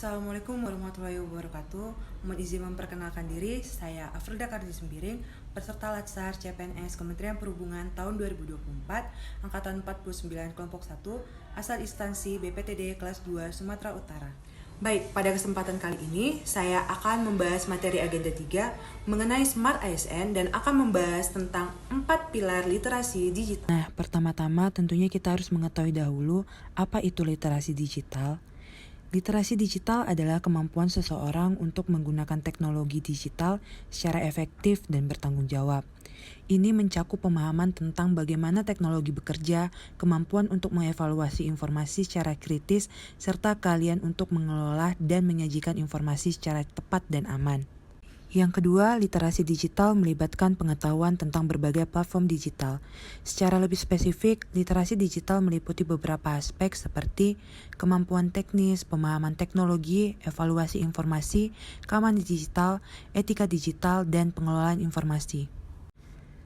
Assalamualaikum warahmatullahi wabarakatuh. Mohon izin memperkenalkan diri, saya Afrilda Kardi Sembiring, peserta Latsar CPNS Kementerian Perhubungan tahun 2024, Angkatan 49 Kelompok 1, asal instansi BPTD kelas 2 Sumatera Utara. Baik, pada kesempatan kali ini saya akan membahas materi agenda 3 mengenai Smart ASN dan akan membahas tentang 4 pilar literasi digital. Nah, pertama-tama tentunya kita harus mengetahui dahulu apa itu literasi digital. Literasi digital adalah kemampuan seseorang untuk menggunakan teknologi digital secara efektif dan bertanggung jawab. Ini mencakup pemahaman tentang bagaimana teknologi bekerja, kemampuan untuk mengevaluasi informasi secara kritis, serta keahlian untuk mengelola dan menyajikan informasi secara tepat dan aman. Yang kedua, literasi digital melibatkan pengetahuan tentang berbagai platform digital. Secara lebih spesifik, literasi digital meliputi beberapa aspek seperti kemampuan teknis, pemahaman teknologi, evaluasi informasi, keamanan digital, etika digital, dan pengelolaan informasi.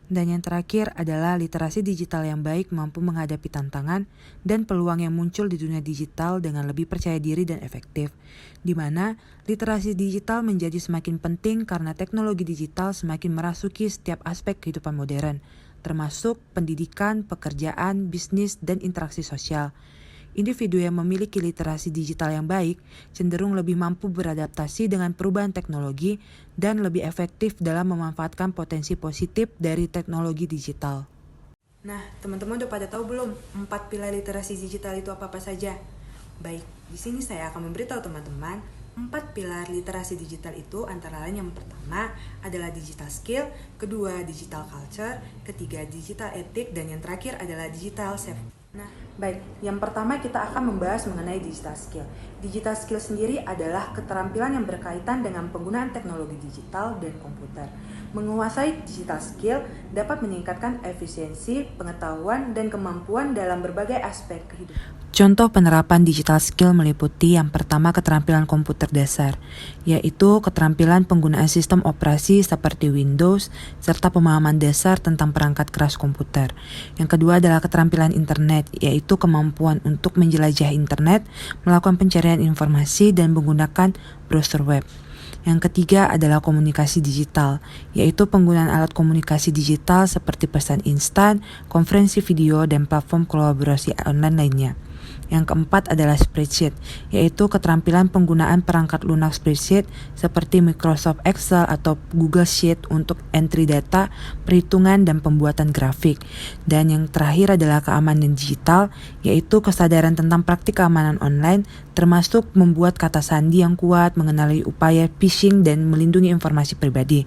Dan yang terakhir adalah literasi digital yang baik mampu menghadapi tantangan dan peluang yang muncul di dunia digital dengan lebih percaya diri dan efektif, di mana literasi digital menjadi semakin penting karena teknologi digital semakin merasuki setiap aspek kehidupan modern, termasuk pendidikan, pekerjaan, bisnis, dan interaksi sosial. Individu yang memiliki literasi digital yang baik cenderung lebih mampu beradaptasi dengan perubahan teknologi dan lebih efektif dalam memanfaatkan potensi positif dari teknologi digital. Nah, teman-teman udah pada tahu belum 4 pilar literasi digital itu apa-apa saja? Baik, di sini saya akan memberitahu teman-teman 4 pilar literasi digital itu antara lain yang pertama adalah digital skill, kedua digital culture, ketiga digital ethic, dan yang terakhir adalah digital safety. Nah, baik, yang pertama kita akan membahas mengenai digital skill. Digital skill sendiri adalah keterampilan yang berkaitan dengan penggunaan teknologi digital dan komputer. Menguasai digital skill dapat meningkatkan efisiensi, pengetahuan, dan kemampuan dalam berbagai aspek kehidupan. Contoh penerapan digital skill meliputi yang pertama keterampilan komputer dasar, yaitu keterampilan penggunaan sistem operasi seperti Windows, serta pemahaman dasar tentang perangkat keras komputer. Yang kedua adalah keterampilan internet, yaitu kemampuan untuk menjelajah internet, melakukan pencarian informasi, dan menggunakan browser web. Yang ketiga adalah komunikasi digital, yaitu penggunaan alat komunikasi digital seperti pesan instan, konferensi video, dan platform kolaborasi online lainnya. Yang keempat adalah spreadsheet, yaitu keterampilan penggunaan perangkat lunak spreadsheet seperti Microsoft Excel atau Google Sheet untuk entry data, perhitungan, dan pembuatan grafik. Dan yang terakhir adalah keamanan digital, yaitu kesadaran tentang praktik keamanan online, termasuk membuat kata sandi yang kuat, mengenali upaya phishing, dan melindungi informasi pribadi.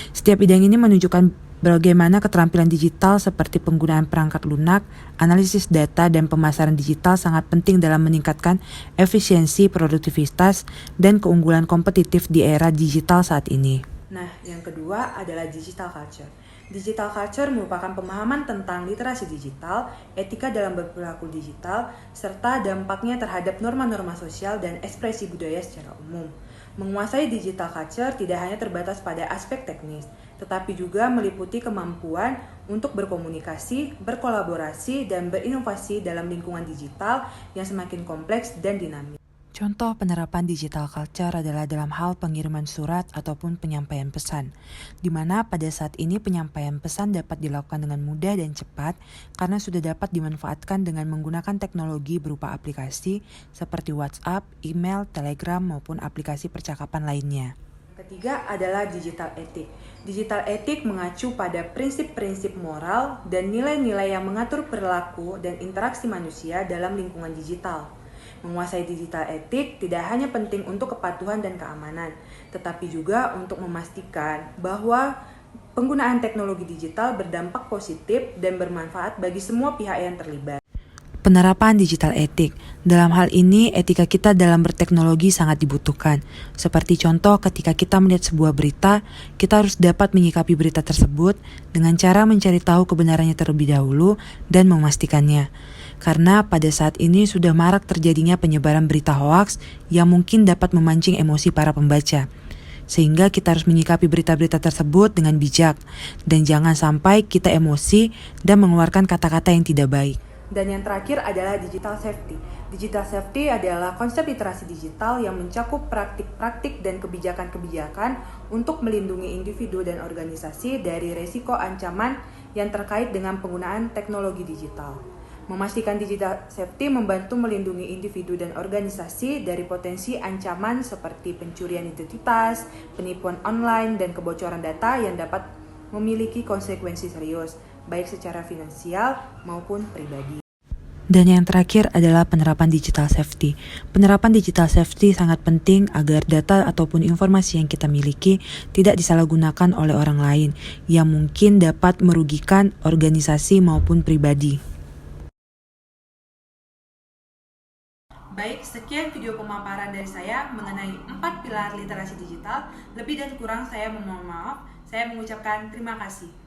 Setiap bidang ini menunjukkan bagaimana keterampilan digital seperti penggunaan perangkat lunak, analisis data, dan pemasaran digital sangat penting dalam meningkatkan efisiensi, produktivitas, dan keunggulan kompetitif di era digital saat ini. Nah, yang kedua adalah digital culture. Digital culture merupakan pemahaman tentang literasi digital, etika dalam berperilaku digital, serta dampaknya terhadap norma-norma sosial dan ekspresi budaya secara umum. Menguasai digital culture tidak hanya terbatas pada aspek teknis, tetapi juga meliputi kemampuan untuk berkomunikasi, berkolaborasi, dan berinovasi dalam lingkungan digital yang semakin kompleks dan dinamis. Contoh penerapan digital culture adalah dalam hal pengiriman surat ataupun penyampaian pesan, di mana pada saat ini penyampaian pesan dapat dilakukan dengan mudah dan cepat karena sudah dapat dimanfaatkan dengan menggunakan teknologi berupa aplikasi seperti WhatsApp, email, Telegram, maupun aplikasi percakapan lainnya. Ketiga adalah digital ethic. Digital ethic mengacu pada prinsip-prinsip moral dan nilai-nilai yang mengatur perilaku dan interaksi manusia dalam lingkungan digital. Menguasai digital ethic tidak hanya penting untuk kepatuhan dan keamanan, tetapi juga untuk memastikan bahwa penggunaan teknologi digital berdampak positif dan bermanfaat bagi semua pihak yang terlibat. Penerapan digital etik. Dalam hal ini, etika kita dalam berteknologi sangat dibutuhkan. Seperti contoh ketika kita melihat sebuah berita, kita harus dapat menyikapi berita tersebut dengan cara mencari tahu kebenarannya terlebih dahulu dan memastikannya. Karena pada saat ini sudah marak terjadinya penyebaran berita hoaks yang mungkin dapat memancing emosi para pembaca. Sehingga kita harus menyikapi berita-berita tersebut dengan bijak dan jangan sampai kita emosi dan mengeluarkan kata-kata yang tidak baik. Dan yang terakhir adalah digital safety. Digital safety adalah konsep literasi digital yang mencakup praktik-praktik dan kebijakan-kebijakan untuk melindungi individu dan organisasi dari risiko ancaman yang terkait dengan penggunaan teknologi digital. Memastikan digital safety membantu melindungi individu dan organisasi dari potensi ancaman seperti pencurian identitas, penipuan online, dan kebocoran data yang dapat memiliki konsekuensi serius, baik secara finansial maupun pribadi. Dan yang terakhir adalah penerapan digital safety. Penerapan digital safety sangat penting agar data ataupun informasi yang kita miliki tidak disalahgunakan oleh orang lain yang mungkin dapat merugikan organisasi maupun pribadi. Baik, sekian video pemaparan dari saya mengenai 4 pilar literasi digital. Lebih dan kurang saya memohon maaf. Saya mengucapkan terima kasih.